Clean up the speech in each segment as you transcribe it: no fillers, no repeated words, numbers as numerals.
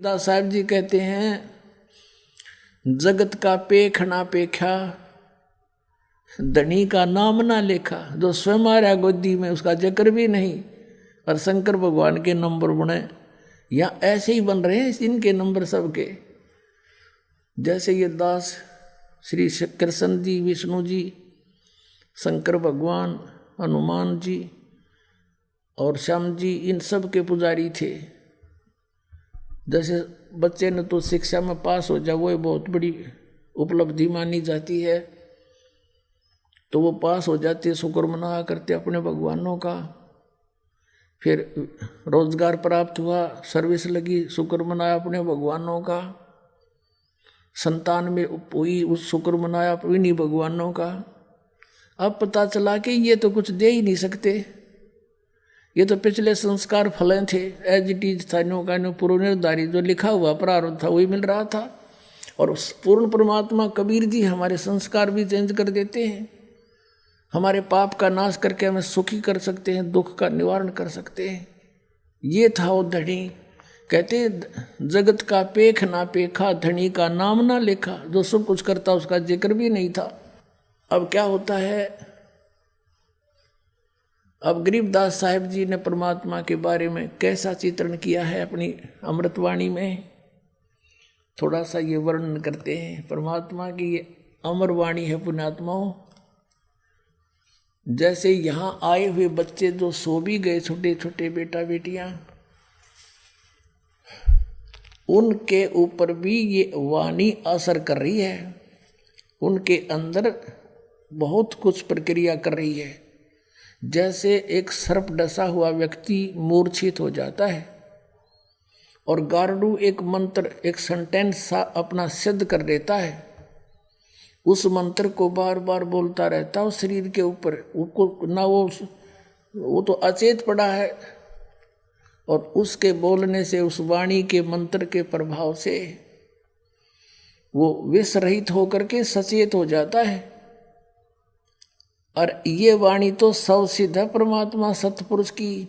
दास साहब जी कहते हैं, जगत का पेख ना पेखा, धनी का नाम ना लेखा। जो स्वयं आ रहा गोदी में उसका जिक्र भी नहीं, और शंकर भगवान के नंबर बने या ऐसे ही बन रहे हैं इनके नंबर सबके। जैसे ये दास श्री कृष्ण जी, विष्णु जी, शंकर भगवान, हनुमान जी और श्याम जी, इन सब के पुजारी थे। जैसे बच्चे ने तो शिक्षा में पास हो जाए वो बहुत बड़ी उपलब्धि मानी जाती है, तो वो पास हो जाते, शुक्र मना करते अपने भगवानों का। फिर रोजगार प्राप्त हुआ, सर्विस लगी, शुक्र मनाया अपने भगवानों का। संतान में हुई, उस शुक्र मनाया इन्हीं भगवानों का। अब पता चला कि ये तो कुछ दे ही नहीं सकते, ये तो पिछले संस्कार फलें थे, एज इट इज था, नो का नो पूर्व निर्धारित जो लिखा हुआ प्रारब्ध था वही मिल रहा था। और उस पूर्ण परमात्मा कबीर जी हमारे संस्कार भी चेंज कर देते हैं, हमारे पाप का नाश करके हमें सुखी कर सकते हैं, दुख का निवारण कर सकते हैं। ये था वो धनी। कहते जगत का पेख ना पेखा, धनी का नाम ना लेखा। जो सब कुछ करता उसका जिक्र भी नहीं था। अब क्या होता है, अब गरीबदास साहिब जी ने परमात्मा के बारे में कैसा चित्रण किया है अपनी अमृतवाणी में, थोड़ा सा ये वर्णन करते हैं। परमात्मा की ये अमर वाणी है पुण्यात्माओं। जैसे यहाँ आए हुए बच्चे जो सो भी गए, छोटे छोटे बेटा बेटियां, उनके ऊपर भी ये वाणी असर कर रही है, उनके अंदर बहुत कुछ प्रक्रिया कर रही है। जैसे एक सर्प डसा हुआ व्यक्ति मूर्छित हो जाता है और गार्डू एक मंत्र, एक सेंटेंस सा अपना सिद्ध कर देता है, उस मंत्र को बार बार बोलता रहता है उस शरीर के ऊपर, उसको ना वो तो अचेत पड़ा है, और उसके बोलने से, उस वाणी के मंत्र के प्रभाव से वो विष रहित होकर के सचेत हो जाता है। और ये वाणी तो सब सिद्ध है परमात्मा सतपुरुष की।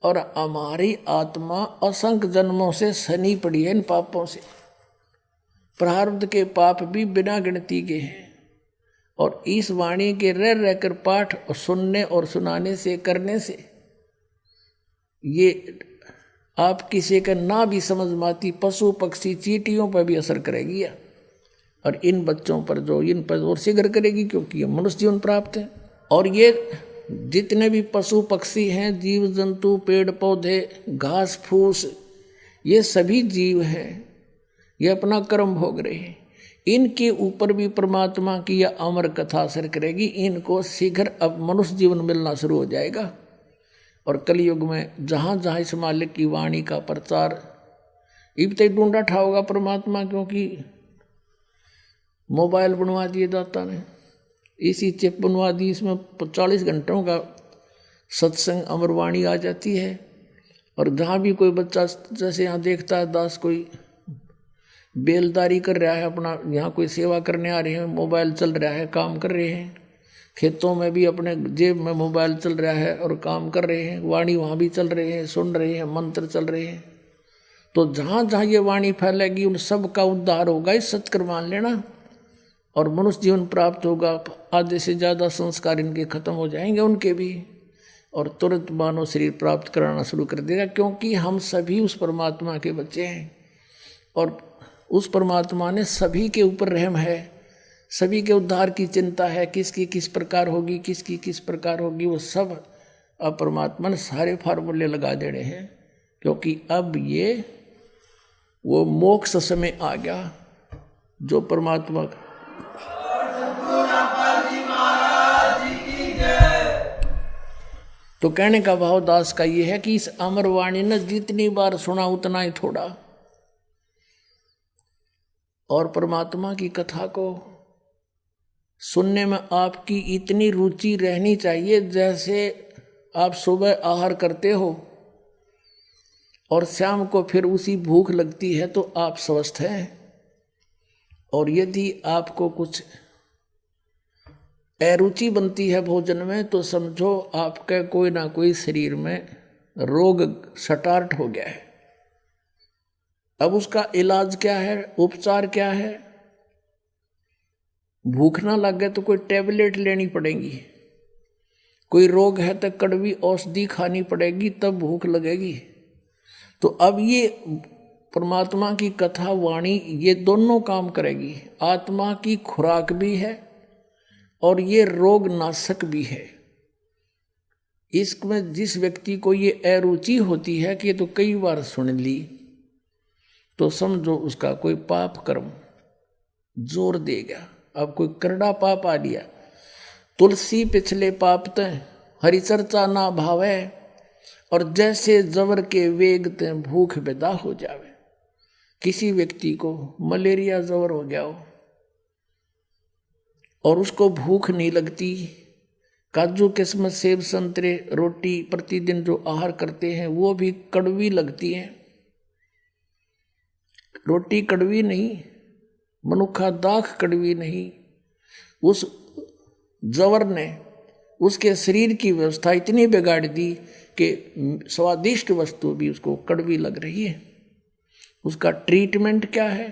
और हमारी आत्मा असंख्य जन्मों से सनी पड़ी है इन पापों से, प्रारब्ध के पाप भी बिना गिनती के हैं। और इस वाणी के रह रहकर पाठ और सुनने और सुनाने से, करने से, ये आप किसी का ना भी समझ माती पशु पक्षी चींटियों पर भी असर करेगी, और इन बच्चों पर जो इन पर और शीघ्र करेगी, क्योंकि ये मनुष्य जीवन प्राप्त है। और ये जितने भी पशु पक्षी हैं, जीव जंतु, पेड़ पौधे, घास फूस, ये सभी जीव हैं, ये अपना कर्म भोग रहे हैं। इनके ऊपर भी परमात्मा की यह अमर कथा असर करेगी। इनको शीघ्र अब मनुष्य जीवन मिलना शुरू हो जाएगा। और कलयुग में जहाँ जहाँ इस मालिक की वाणी का प्रचार इब तक ढूंढा ठाओगा परमात्मा, क्योंकि मोबाइल बनवा दिए दाता ने, इसी चिप बनवा दी, इसमें 40 घंटों का सत्संग अमरवाणी आ जाती है। और जहाँ भी कोई बच्चा, जैसे यहाँ देखता है दास कोई बेलदारी कर रहा है अपना, यहाँ कोई सेवा करने आ रहे हैं, मोबाइल चल रहा है, काम कर रहे हैं, खेतों में भी अपने जेब में मोबाइल चल रहा है और काम कर रहे हैं, वाणी वहाँ भी चल रहे हैं, सुन रहे हैं, मंत्र चल रहे हैं। तो जहाँ जहाँ ये वाणी फैलेगी उन सब का उद्धार होगा, इस सत्कर मान लेना, और मनुष्य जीवन प्राप्त होगा। आधे से ज़्यादा संस्कार इनके खत्म हो जाएंगे उनके भी, और तुरंत मानव शरीर प्राप्त कराना शुरू कर देगा, क्योंकि हम सभी उस परमात्मा के बच्चे हैं। और उस परमात्मा ने सभी के ऊपर रहम है, सभी के उद्धार की चिंता है, किसकी किस प्रकार होगी, किसकी किस प्रकार होगी, वो सब अब परमात्मा ने सारे फार्मूले लगा देने हैं। क्योंकि अब ये वो मोक्ष समय आ गया जो परमात्मा तो कहने का भाव दास का ये है कि इस अमरवाणी ने जितनी बार सुना उतना ही थोड़ा। और परमात्मा की कथा को सुनने में आपकी इतनी रुचि रहनी चाहिए, जैसे आप सुबह आहार करते हो और शाम को फिर उसी भूख लगती है, तो आप स्वस्थ हैं। और यदि आपको कुछ अरुचि बनती है भोजन में, तो समझो आपका कोई ना कोई शरीर में रोग स्टार्ट हो गया है। अब उसका इलाज क्या है, उपचार क्या है? भूख ना लगे तो कोई टेबलेट लेनी पड़ेगी, कोई रोग है तो कड़वी औषधि खानी पड़ेगी, तब भूख लगेगी। तो अब ये परमात्मा की कथा वाणी ये दोनों काम करेगी। आत्मा की खुराक भी है और ये रोग नाशक भी है। इसमें जिस व्यक्ति को ये अरुचि होती है कि ये तो कई बार सुन ली, तो समझो उसका कोई पाप कर्म जोर देगा। अब कोई करड़ा पाप आ लिया, तुलसी पिछले पाप तय हरि चर्चा ना भावे, और जैसे जबर के वेग तय भूख बेदा हो जावे। किसी व्यक्ति को मलेरिया जबर हो गया हो और उसको भूख नहीं लगती, काजू किस्मत सेब संतरे रोटी प्रतिदिन जो आहार करते हैं वो भी कड़वी लगती है। रोटी कड़वी नहीं, मनुखा दाख कड़वी नहीं, उस जवर ने उसके शरीर की व्यवस्था इतनी बिगाड़ दी कि स्वादिष्ट वस्तु भी उसको कड़वी लग रही है। उसका ट्रीटमेंट क्या है?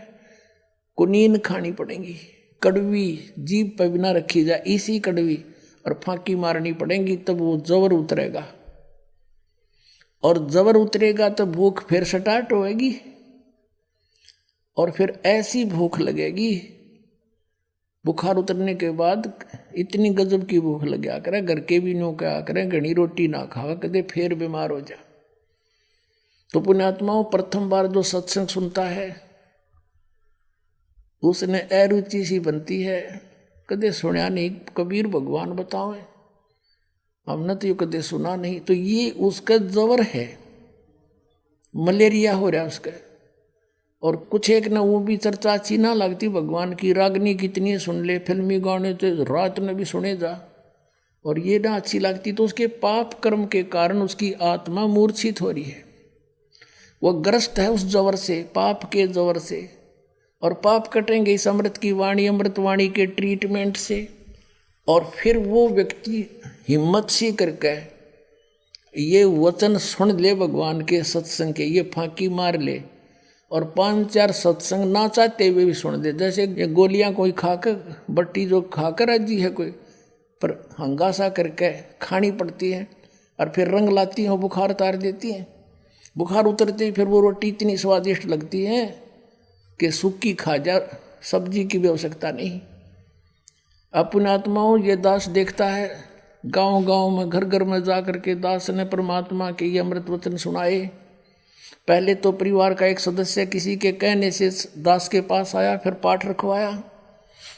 कुनीन खानी पड़ेगी, कड़वी जीभ पर बिना रखी जाए इसी कड़वी, और फांकी मारनी पड़ेगी, तब वो जबर उतरेगा। और जबर उतरेगा तो भूख फिर स्टार्ट होएगी, और फिर ऐसी भूख लगेगी, बुखार उतरने के बाद इतनी गजब की भूख लग गया करे, घर के भी नो क्या करें, घनी रोटी ना खावा कदे फिर बीमार हो जा। तो पुण्यात्माओं, प्रथम बार जो सत्संग सुनता है उसने अरुचि सी बनती है, कदे सुना नहीं, कबीर भगवान बताओ, हमने तो ये कदे सुना नहीं। तो ये उसका जबर है, मलेरिया हो रहा है उसका। और कुछ एक ना वो भी चर्चा अच्छी ना लगती भगवान की, रागनी कितनी सुन ले, फिल्मी गाने तो रात में भी सुने जा, और ये ना अच्छी लगती, तो उसके पाप कर्म के कारण उसकी आत्मा मूर्छित हो रही है। वो ग्रस्त है उस जवर से, पाप के जवर से। और पाप कटेंगे इस अमृत की वाणी, अमृत वाणी के ट्रीटमेंट से। और फिर वो व्यक्ति हिम्मत सी करके ये वचन सुन ले भगवान के सत्संग के, ये फांकी मार ले, और 5-4 सत्संग ना चाहते हुए भी सुन दे। जैसे ये गोलियां कोई खाकर, बट्टी जो खाकर राजी है कोई, पर हंगासा करके खानी पड़ती है, और फिर रंग लाती हैं, बुखार उतार देती हैं। बुखार उतरते ही फिर वो रोटी इतनी स्वादिष्ट लगती है कि सूखी खा जा, सब्जी की भी आवश्यकता नहीं। अपने आत्माओं, ये दास देखता है गांव गांव में, घर घर में जा करके दास ने परमात्मा के ये अमृत वचन सुनाए। पहले तो परिवार का एक सदस्य किसी के कहने से दास के पास आया, फिर पाठ रखवाया।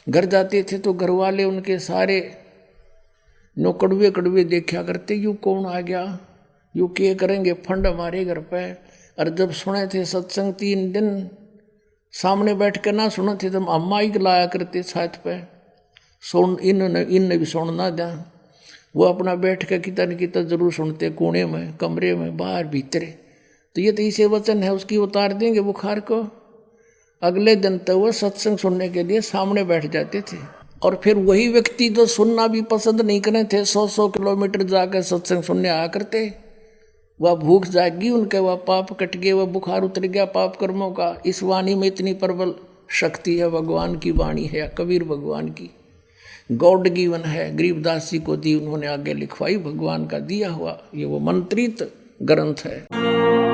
घर जाते थे तो घर वाले उनके सारे नो कड़वे कड़वे देखा करते, यू कौन आ गया, यू क्या करेंगे फंड हमारे घर पे। और जब सुने थे सत्संग 3 दिन सामने बैठ कर ना सुने थे, तो अम्मा ही लाया करते छत पे, सुन इनने भी सुनना जा। वो अपना बैठ कर कितना न कितना जरूर सुनते, कोने में, कमरे में, बाहर भीतरे। तो ये तो इसे वचन है, उसकी उतार देंगे बुखार को। अगले दिन तो वो सत्संग सुनने के लिए सामने बैठ जाते थे। और फिर वही व्यक्ति जो सुनना भी पसंद नहीं करे थे, 100-100 किलोमीटर जाकर सत्संग सुनने आया करते। वह भूख जागी उनके, वह पाप कट गए, वह बुखार उतर गया पाप कर्मों का। इस वाणी में इतनी प्रबल शक्ति है, भगवान की वाणी है, कबीर भगवान की गॉड गिवन है, गरीबदास जी को दी उन्होंने, आगे लिखवाई भगवान का दिया हुआ, ये वो मंत्रित ग्रंथ है।